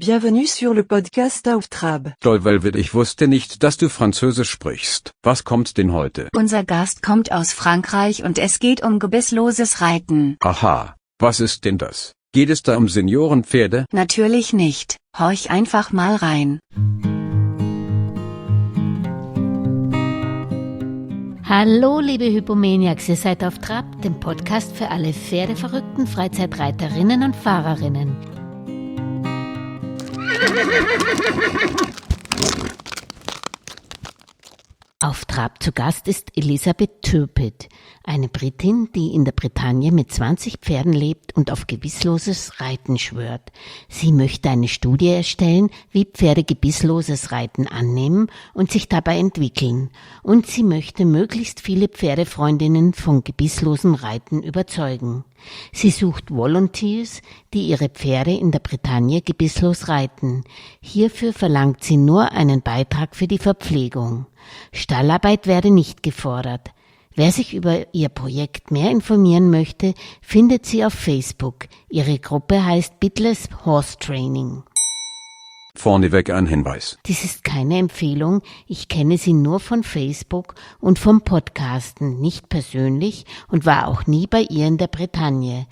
Bienvenue sur le podcast AUF TRAB. Toll, Velvet, ich wusste nicht, dass du Französisch sprichst. Was kommt denn heute? Unser Gast kommt aus Frankreich und es geht um gebiss-loses Reiten. Aha, was ist denn das? Geht es da um Seniorenpferde? Natürlich nicht. Horch einfach mal rein. Hallo liebe Hypomaniacs, ihr seid auf Trab, dem Podcast für alle pferdeverrückten Freizeitreiterinnen und Fahrerinnen. Auf Trab zu Gast ist Elisabeth Turpitt, eine Britin, die in der Bretagne mit 20 Pferden lebt und auf gebissloses Reiten schwört. Sie möchte eine Studie erstellen, wie Pferde gebissloses Reiten annehmen und sich dabei entwickeln. Und sie möchte möglichst viele Pferdefreundinnen von gebisslosem Reiten überzeugen. Sie sucht Volunteers, die ihre Pferde in der Bretagne gebisslos reiten. Hierfür verlangt sie nur einen Beitrag für die Verpflegung. Stallarbeit werde nicht gefordert. Wer sich über ihr Projekt mehr informieren möchte, findet sie auf Facebook. Ihre Gruppe heißt Bitless Horse Training. Vorneweg ein Hinweis. Dies ist keine Empfehlung, ich kenne sie nur von Facebook und vom Podcasten, nicht persönlich und war auch nie bei ihr in der Bretagne.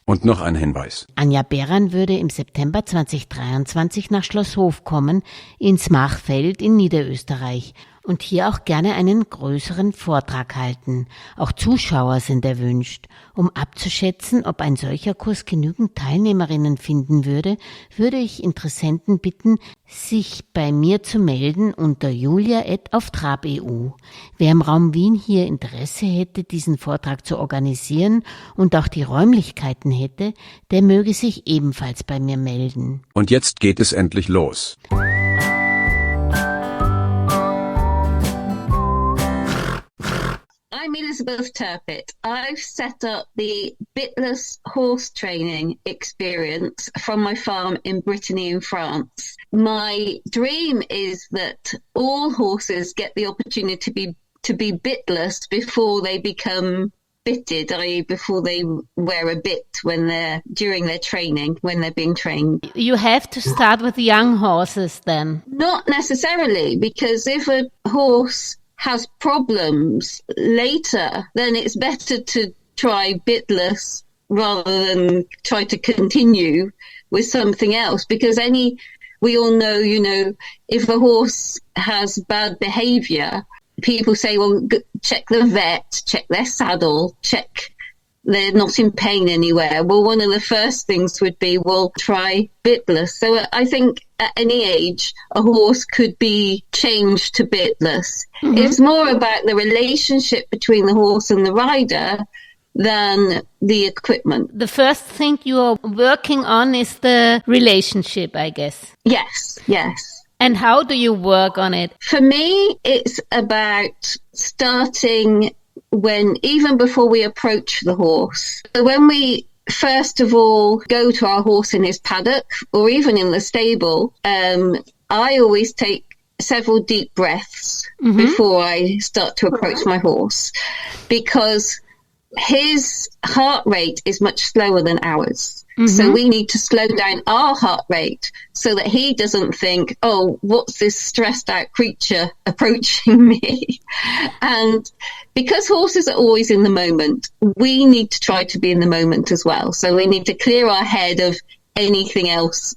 Und noch ein Hinweis. Anja Beran würde im September 2023 nach Schloss Hof kommen, ins Machfeld in Niederösterreich und hier auch gerne einen größeren Vortrag halten. Auch Zuschauer sind erwünscht. Um abzuschätzen, ob ein solcher Kurs genügend Teilnehmerinnen finden würde, würde ich Interessenten bitten, sich bei mir zu melden unter julia@auftrab.eu. Wer im Raum Wien hier Interesse hätte, diesen Vortrag zu organisieren und auch die Räumlichkeiten hätte, der möge sich ebenfalls bei mir melden. Und jetzt geht es endlich los. I'm Elisabeth Turpitt. I've set up the bitless horse training experience from my farm in Bretagne in France. My dream is that all horses get the opportunity to be bitless before they become bitted, i.e. before they wear a bit during their training, when they're being trained. You have to start with young horses then? Not necessarily, because if a horse has problems later, then it's better to try bitless rather than try to continue with something else, because we all know, if a horse has bad behavior, people say, well, check the vet, check their saddle, check they're not in pain anywhere. Well, one of the first things would be, well, try bitless. So I think at any age, a horse could be changed to bitless. Mm-hmm. It's more about the relationship between the horse and the rider than the equipment. The first thing you are working on is the relationship, I guess. Yes. And how do you work on it? For me, it's about starting even before we approach the horse. When we first of all go to our horse in his paddock or even in the stable, I always take several deep breaths before I start to approach my horse, because his heart rate is much slower than ours. So we need to slow down our heart rate so that he doesn't think, oh, what's this stressed out creature approaching me? And because horses are always in the moment, we need to try to be in the moment as well. So we need to clear our head of anything else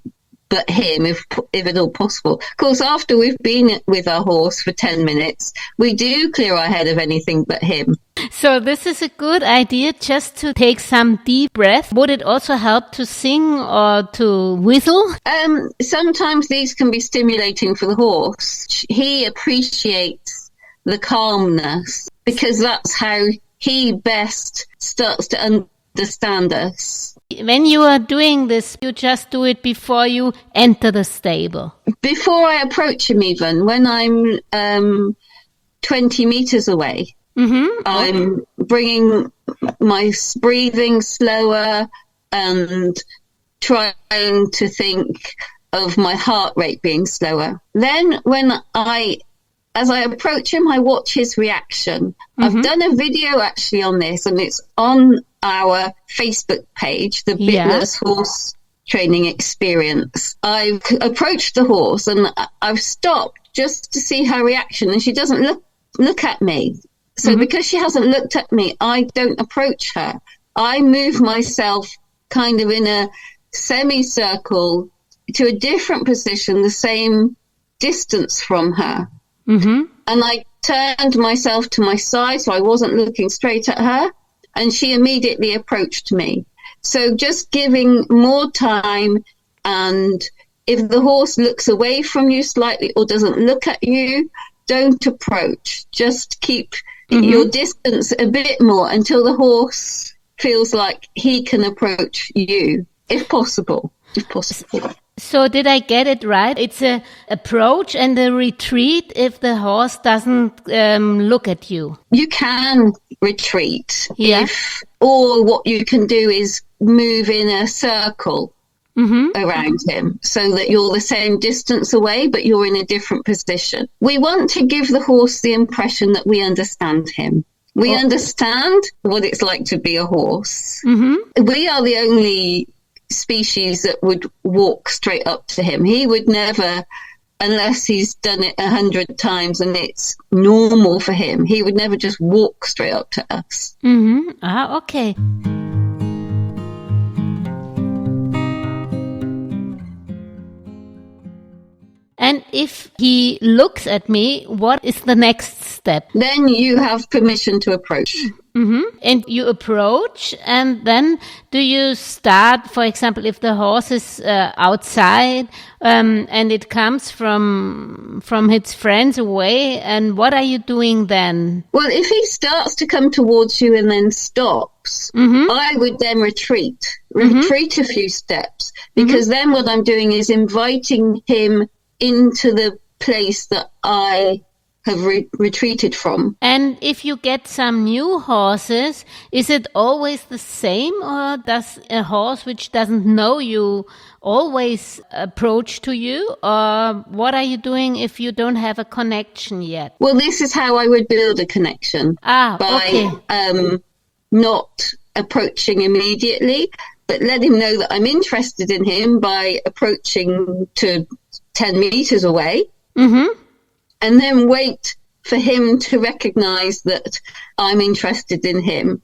but him, if at all possible. Of course, after we've been with our horse for 10 minutes, we do clear our head of anything but him. So this is a good idea, just to take some deep breath. Would it also help to sing or to whistle? Sometimes these can be stimulating for the horse. He appreciates the calmness because that's how he best starts to understand us. When you are doing this, you just do it before you enter the stable. Before I approach him even, when I'm 20 meters away, I'm bringing my breathing slower and trying to think of my heart rate being slower. Then as I approach him, I watch his reaction. I've done a video actually on this, and it's on our Facebook page, the Bitless Horse training experience. I've approached the horse and I've stopped just to see her reaction, and she doesn't look at me. So because she hasn't looked at me, I don't approach her. I move myself kind of in a semicircle to a different position, the same distance from her. And I turned myself to my side, so I wasn't looking straight at her, and she immediately approached me. So just giving more time, and if the horse looks away from you slightly or doesn't look at you, don't approach. Just keep your distance a bit more until the horse feels like he can approach you, if possible. So did I get it right? It's a approach and a retreat if the horse doesn't look at you. You can retreat or what you can do is move in a circle around him so that you're the same distance away, but you're in a different position. We want to give the horse the impression that we understand him. We understand what it's like to be a horse. We are the only species that would walk straight up to him. He would never, unless he's done it 100 times and it's normal for him, he would never just walk straight up to us. Okay. And if he looks at me, what is the next step? Then you have permission to approach. And you approach, and then do you start, for example, if the horse is outside and it comes from its friends away, and what are you doing then? Well, if he starts to come towards you and then stops, I would then retreat a few steps, because then what I'm doing is inviting him into the place that I have retreated from. And if you get some new horses, is it always the same, or does a horse which doesn't know you always approach to you, or what are you doing if you don't have a connection yet? Well, this is how I would build a connection. By not approaching immediately, but let him know that I'm interested in him by approaching to 10 meters away. And then wait for him to recognize that I'm interested in him,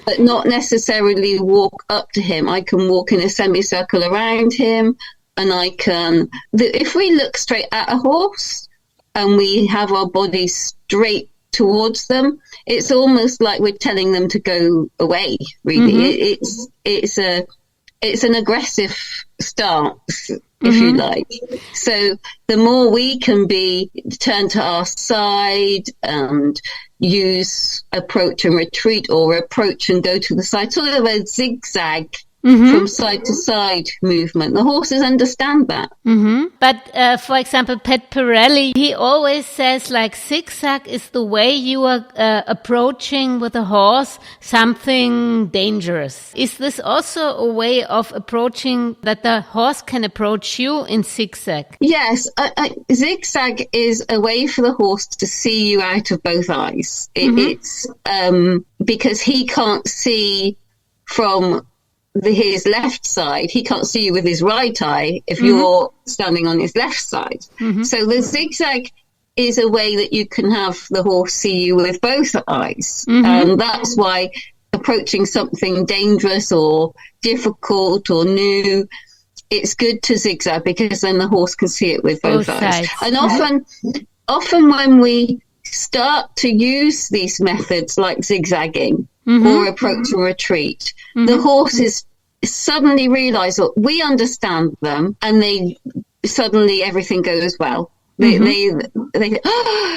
but not necessarily walk up to him. I can walk in a semicircle around him, and if we look straight at a horse and we have our body straight towards them, it's almost like we're telling them to go away, really. It's an aggressive stance, if you like. So the more we can be turned to our side and use approach and retreat, or approach and go to the side, sort of a zigzag from side to side movement. The horses understand that. But for example, Pat Pirelli, he always says like zigzag is the way you are approaching with a horse something dangerous. Is this also a way of approaching that the horse can approach you in zigzag? Yes, zigzag is a way for the horse to see you out of both eyes. It's because he can't see from his left side, he can't see you with his right eye if you're standing on his left side. So the zigzag is a way that you can have the horse see you with both eyes. And that's why approaching something dangerous or difficult or new, it's good to zigzag, because then the horse can see it with both eyes. And often when we start to use these methods like zigzagging or approach and retreat, the horses suddenly realize that we understand them, and they suddenly everything goes well. They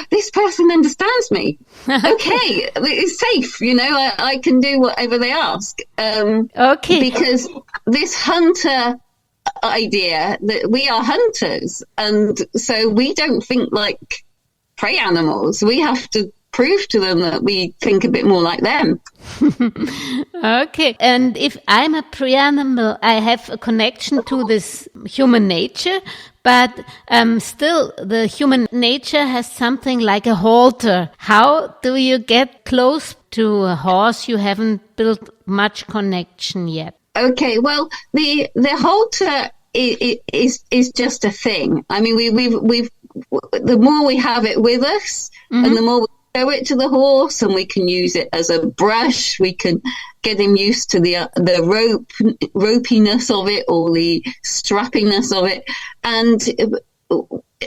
this person understands me. Okay, it's safe. I can do whatever they ask. Because this hunter idea that we are hunters, and so we don't think like prey animals. We have to prove to them that we think a bit more like them. Okay. And if I'm a prey animal, I have a connection to this human nature, but still the human nature has something like a halter. How do you get close to a horse you haven't built much connection yet? Okay, well, the halter is just a thing. I mean, we've the more we have it with us, and the more we show it to the horse, and we can use it as a brush. We can get him used to the ropiness of it, or the strappiness of it. And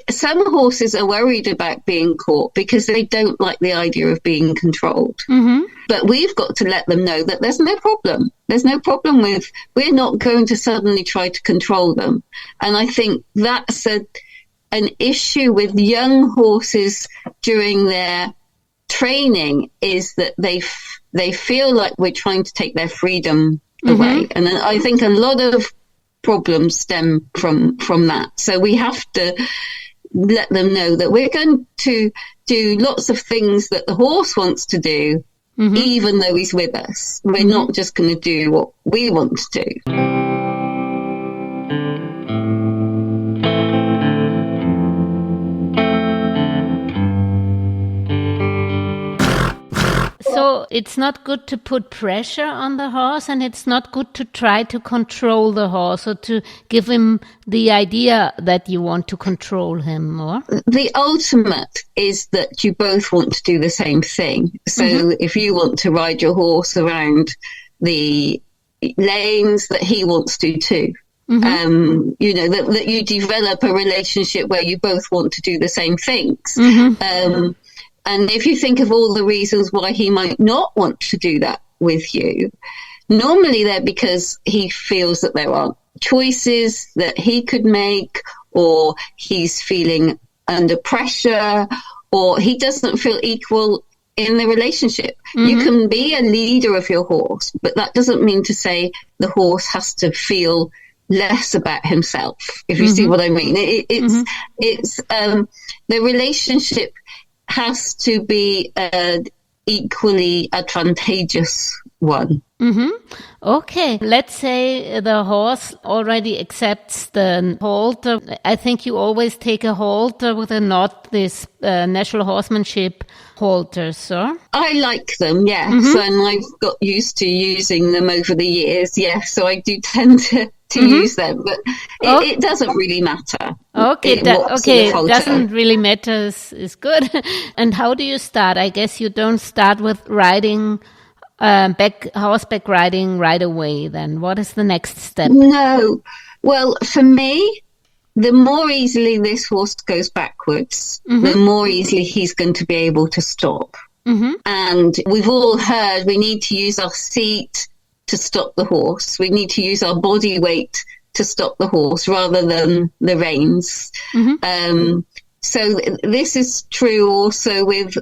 some horses are worried about being caught because they don't like the idea of being controlled. But we've got to let them know that there's no problem. There's no problem with, we're not going to suddenly try to control them. And I think that's an issue with young horses during their training, is that they feel like we're trying to take their freedom away. And I think a lot of problems stem from that. So we have to let them know that we're going to do lots of things that the horse wants to do, even though he's with us. We're not just going to do what we want to do. So it's not good to put pressure on the horse, and it's not good to try to control the horse or to give him the idea that you want to control him more. The ultimate is that you both want to do the same thing. So if you want to ride your horse around the lanes, that he wants to too. You know, that you develop a relationship where you both want to do the same things. And if you think of all the reasons why he might not want to do that with you, normally they're because he feels that there aren't choices that he could make, or he's feeling under pressure, or he doesn't feel equal in the relationship. You can be a leader of your horse, but that doesn't mean to say the horse has to feel less about himself, if you see what I mean. It's the relationship has to be an equally advantageous one. Okay, let's say the horse already accepts the halter. I think you always take a halter with a knot, this natural horsemanship halters, so? I like them, yes, and I've got used to using them over the years, yes, so I do tend to use them, but it doesn't really matter. Okay, it doesn't really matter is good. And how do you start? I guess you don't start with riding, horseback riding right away then. What is the next step? No. Well, for me, the more easily this horse goes backwards, the more easily he's going to be able to stop. And we've all heard we need to use our seat to stop the horse. We need to use our body weight to stop the horse rather than the reins. So this is true also with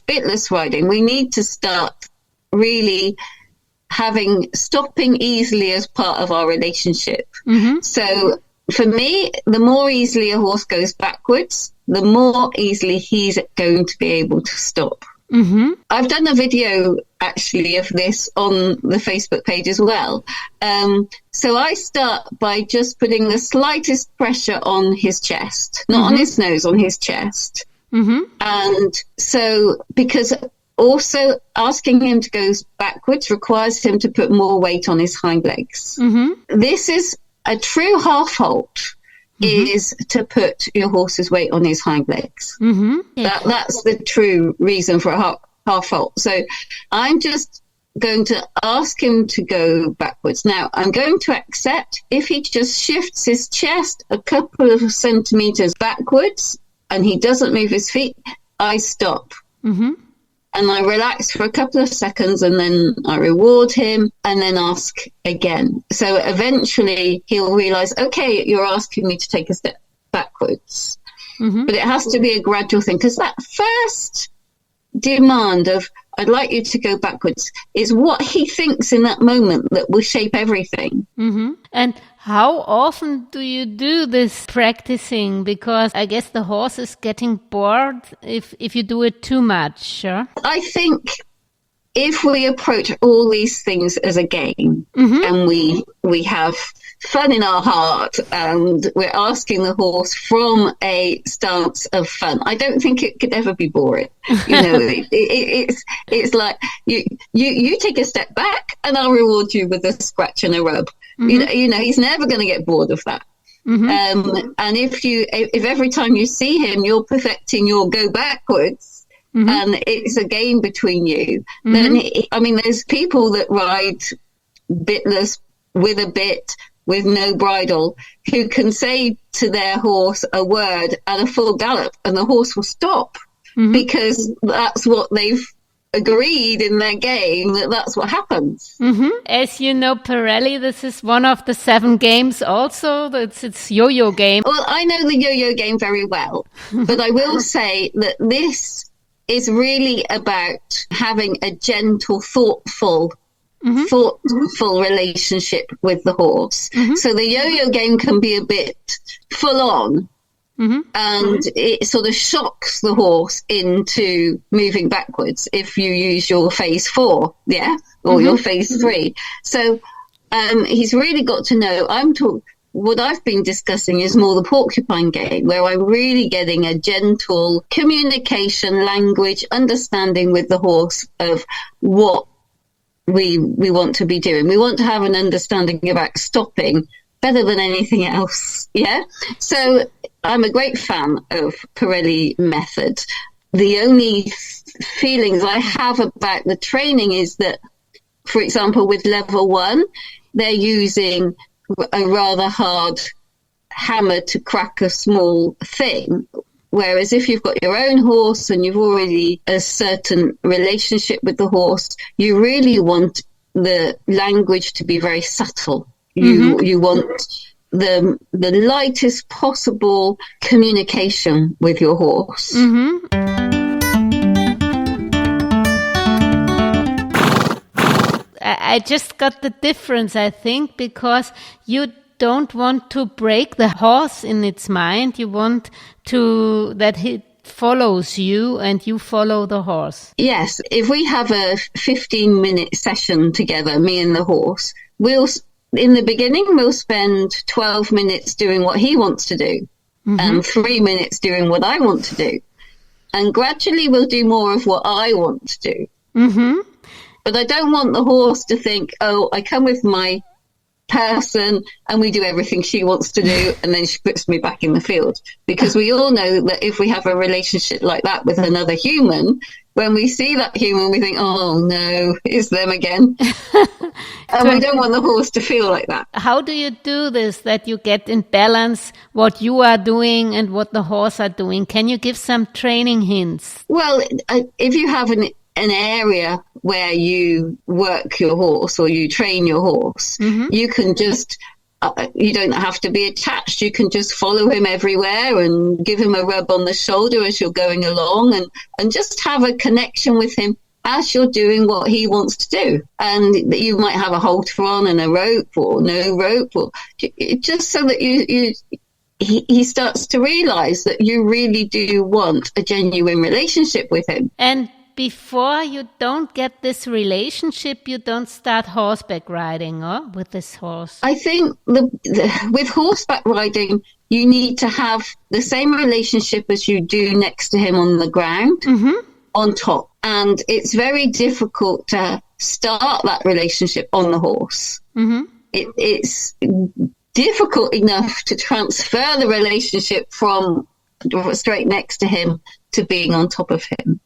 bitless riding. We need to start really stopping easily as part of our relationship. So for me, the more easily a horse goes backwards, the more easily he's going to be able to stop. I've done a video actually of this on the Facebook page as well. So I start by just putting the slightest pressure on his chest, not on his nose, on his chest. And so, because also asking him to go backwards requires him to put more weight on his hind legs. This is a true half halt. Is to put your horse's weight on his hind legs. That's the true reason for a half halt. So I'm just going to ask him to go backwards. Now, I'm going to accept if he just shifts his chest a couple of centimeters backwards and he doesn't move his feet, I stop. And I relax for a couple of seconds, and then I reward him and then ask again. So eventually he'll realize, okay, you're asking me to take a step backwards. But it has to be a gradual thing, because that first demand of, I'd like you to go backwards, is what he thinks in that moment that will shape everything. And how often do you do this practicing? Because I guess the horse is getting bored if you do it too much, sure? I think if we approach all these things as a game and we we have fun in our heart and we're asking the horse from a stance of fun. I don't think it could ever be boring. It's like you take a step back and I'll reward you with a scratch and a rub. He's never going to get bored of that. And if every time you see him you're perfecting your go backwards and it's a game between you, then there's people that ride bitless with a bit, with no bridle, who can say to their horse a word at a full gallop and the horse will stop because that's what they've agreed in their game, that's what happens. As you know, Pirelli, this is one of the 7 games also. It's yo-yo game. Well, I know the yo-yo game very well, but I will say that this is really about having a gentle, thoughtful relationship with the horse. So the yo-yo game can be a bit full on. And it sort of shocks the horse into moving backwards if you use your phase 4, or your phase 3. So he's really got to know. What I've been discussing is more the porcupine game, where I'm really getting a gentle communication, language, understanding with the horse of what we want to be doing. We want to have an understanding about stopping better than anything else. So I'm a great fan of Pirelli method. The only feelings I have about the training is that, for example, with level 1, they're using a rather hard hammer to crack a small thing. Whereas if you've got your own horse and you've already a certain relationship with the horse, you really want the language to be very subtle. You want the lightest possible communication with your horse. I just got the difference, I think, because you don't want to break the horse in its mind. You want that it follows you and you follow the horse. Yes. If we have a 15-minute session together, me and the horse, in the beginning, we'll spend 12 minutes doing what he wants to do and 3 minutes doing what I want to do. And gradually we'll do more of what I want to do. But I don't want the horse to think, oh, I come with my person and we do everything she wants to do and then she puts me back in the field. Because we all know that if we have a relationship like that with another human, when we see that human, we think, oh no, it's them again. And we don't want the horse to feel like that. How do you do this, that you get in balance what you are doing and what the horse are doing? Can you give some training hints? Well, if you have an area where you work your horse or you train your horse, you can just, you don't have to be attached. You can just follow him everywhere and give him a rub on the shoulder as you're going along and just have a connection with him as you're doing what he wants to do. And you might have a halter on and a rope or no rope, or just so that he starts to realize that you really do want a genuine relationship with him. And before you don't get this relationship, you don't start horseback riding, or with this horse? I think with horseback riding, you need to have the same relationship as you do next to him on the ground, on top. And it's very difficult to start that relationship on the horse. It's difficult enough to transfer the relationship from straight next to him to being on top of him.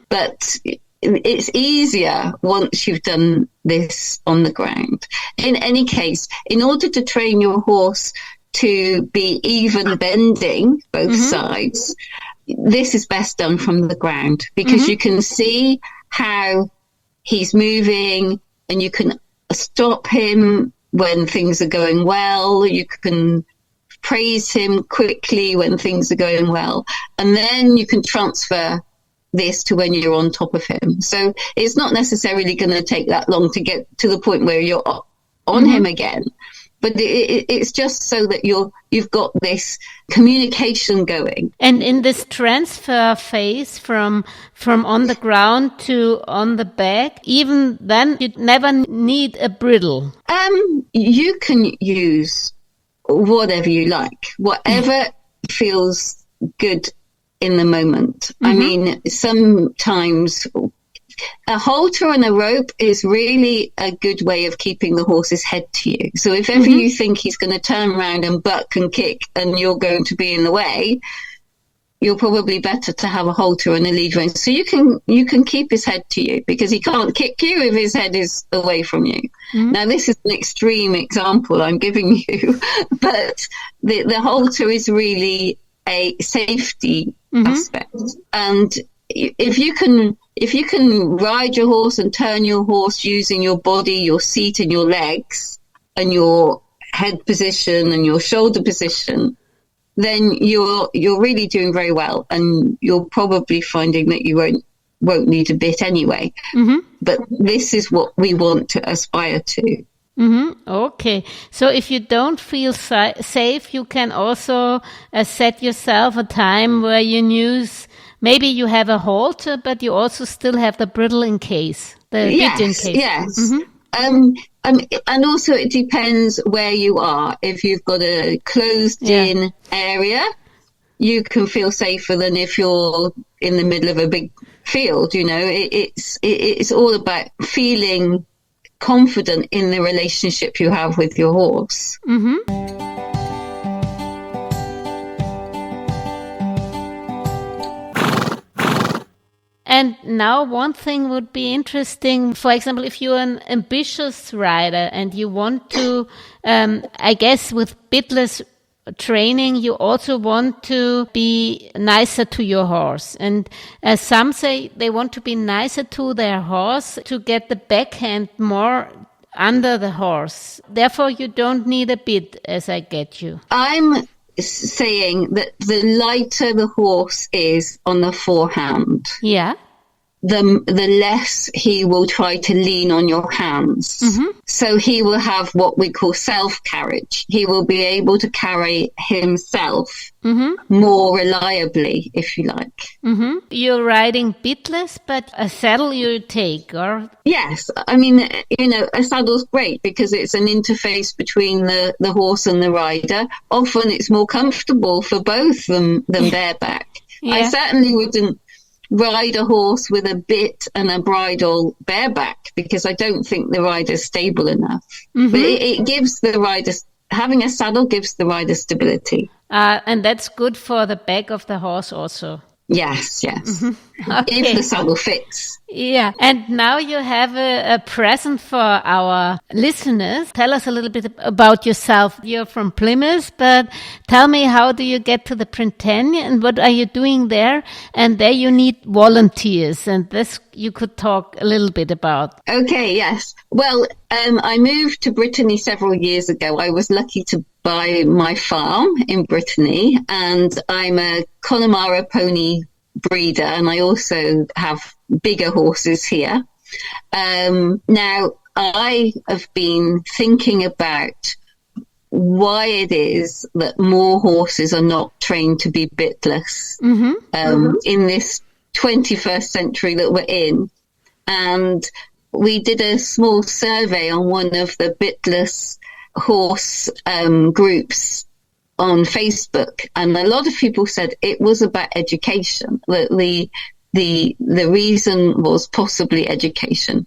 But it's easier once you've done this on the ground. In any case, in order to train your horse to be even bending both sides, this is best done from the ground, because you can see how he's moving and you can stop him when things are going well. You can praise him quickly when things are going well, and then you can transfer this to when you're on top of him. So it's not necessarily going to take that long to get to the point where you're on him again. But it's just so that you've got this communication going. And in this transfer phase from on the ground to on the back, even then you never need a bridle. You can use whatever you like, whatever feels good in the moment. I mean, sometimes a halter and a rope is really a good way of keeping the horse's head to you. So if ever you think he's going to turn around and buck and kick and you're going to be in the way, you're probably better to have a halter and a lead rein. So you can keep his head to you, because he can't kick you if his head is away from you. Now, this is an extreme example I'm giving you, but the halter is really a safety aspect. And if you can ride your horse and turn your horse using your body, your seat and your legs and your head position and your shoulder position, then you're really doing very well, and you're probably finding that you won't need a bit anyway. But this is what we want to aspire to. Okay. So if you don't feel safe, you can also set yourself a time where you use, maybe you have a halter, but you also still have the bridle in case, the bit in case. Yes. And also it depends where you are. If you've got a closed-in area, you can feel safer than if you're in the middle of a big field. You know, it's all about feeling confident in the relationship you have with your horse. And now one thing would be interesting, for example, if you're an ambitious rider and you want to, I guess with bitless training, you also want to be nicer to your horse. And some say they want to be nicer to their horse to get the backhand more under the horse. Therefore, you don't need a bit, as I get you. I'm saying that the lighter the horse is on the forehand, the less he will try to lean on your hands. So he will have what we call self-carriage. He will be able to carry himself more reliably, if you like. You're riding bitless, but a saddle you take, or? Yes. I mean, you know, a saddle's great because it's an interface between the horse and the rider. Often it's more comfortable for both than bareback. I certainly wouldn't ride a horse with a bit and a bridle bareback, because I don't think the rider's stable enough. But it gives the rider, having a saddle gives the rider stability. And that's good for the back of the horse also. Yes. Okay. If the saddle fits. Yeah. And now you have a present for our listeners. Tell us a little bit about yourself. You're from Plymouth, but tell me, how do you get to the Bretagne and what are you doing there? And there you need volunteers, and this you could talk a little bit about. Okay, yes. Well, I moved to Brittany several years ago. I was lucky to buy my farm in Brittany, and I'm a Connemara pony breeder, and I also have bigger horses here. Now, I have been thinking about why it is that more horses are not trained to be bitless in this 21st century that we're in. And we did a small survey on one of the bitless horse groups on Facebook, and a lot of people said it was about education, that the reason was possibly education.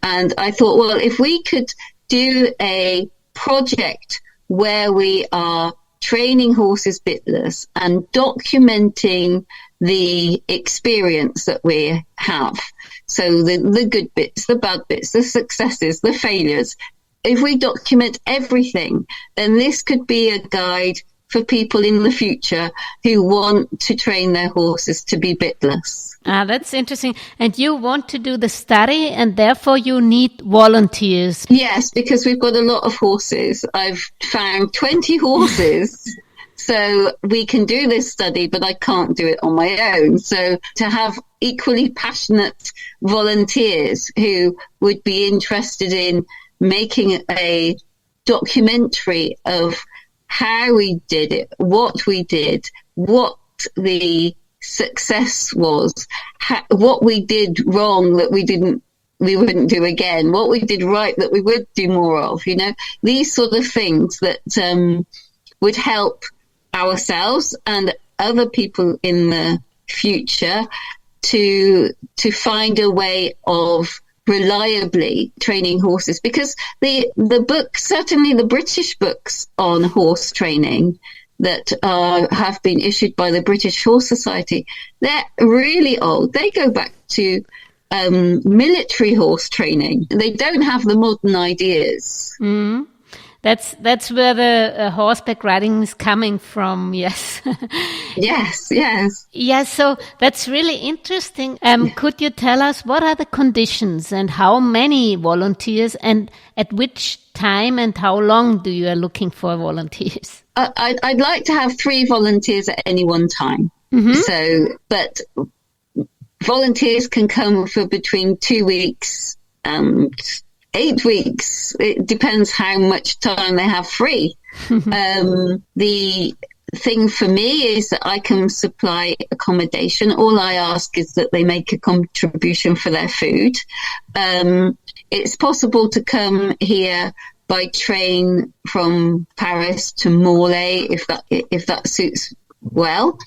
And I thought, well, if we could do a project where we are training horses bitless and documenting the experience that we have, so the good bits, the bad bits, the successes, the failures, if we document everything, then this could be a guide for people in the future who want to train their horses to be bitless. That's interesting. And you want to do the study, and therefore you need volunteers. Yes, because we've got a lot of horses. I've found 20 horses. So we can do this study, but I can't do it on my own. So to have equally passionate volunteers who would be interested in making a documentary of how we did it, what we did, what the success was, what we did wrong that we wouldn't do again, what we did right that we would do more of, these sort of things that would help ourselves and other people in the future to find a way of reliably training horses, because the book, certainly the British books on horse training that have been issued by the British Horse Society, they're really old. They go back to military horse training. They don't have the modern ideas. Mm. That's where the horseback riding is coming from, yes. Yes. Yeah, so that's really interesting. Could you tell us what are the conditions and how many volunteers and at which time and how long do you are looking for volunteers? I'd like to have 3 volunteers at any one time. Mm-hmm. But volunteers can come for between 2 weeks and 8 weeks. It depends how much time they have free. The thing for me is that I can supply accommodation. All I ask is that they make a contribution for their food. It's possible to come here by train from Paris to Morlaix if that suits well,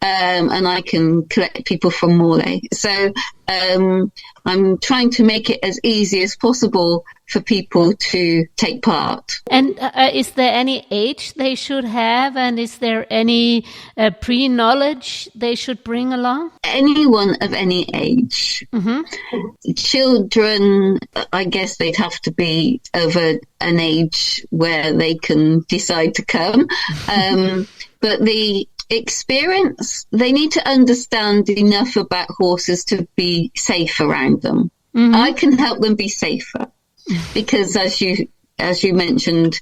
and I can collect people from Morlaix. So I'm trying to make it as easy as possible for people to take part. And is there any age they should have, and is there any pre-knowledge they should bring along? Anyone of any age. Mm-hmm. Children, I guess they'd have to be of an age where they can decide to come. But the experience, they need to understand enough about horses to be safe around them. Mm-hmm. I can help them be safer because, as you mentioned,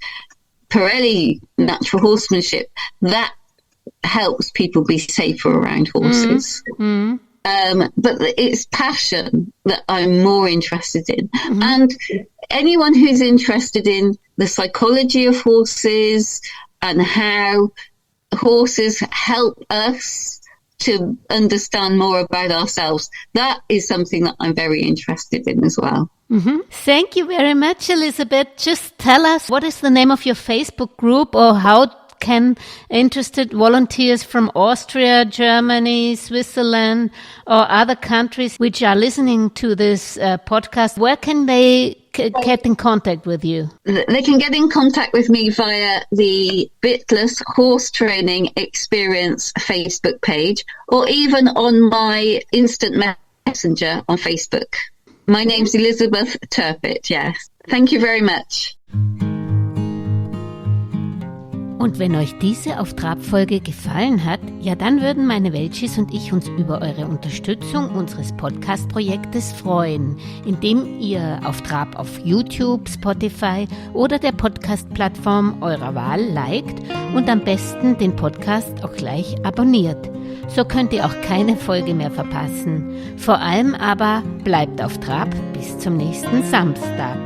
Pirelli natural horsemanship, that helps people be safer around horses. Mm-hmm. But it's passion that I'm more interested in. Mm-hmm. And anyone who's interested in the psychology of horses and how horses help us to understand more about ourselves, that is something that I'm very interested in as well. Mm-hmm. Thank you very much, Elisabeth. Just tell us, what is the name of your Facebook group, or how can interested volunteers from Austria, Germany, Switzerland, or other countries which are listening to this podcast, where can they get in contact with you? They can get in contact with me via the Bitless Horse Training Experience Facebook page, or even on my instant messenger on Facebook. My name's Elisabeth Turpitt, yes. Thank you very much. Und wenn euch diese Auf Trab-Folge gefallen hat, ja, dann würden meine Welchis und ich uns über eure Unterstützung unseres Podcast-Projektes freuen, indem ihr Auf Trab auf YouTube, Spotify oder der Podcast-Plattform eurer Wahl liked und am besten den Podcast auch gleich abonniert. So könnt ihr auch keine Folge mehr verpassen. Vor allem aber bleibt auf Trab bis zum nächsten Samstag.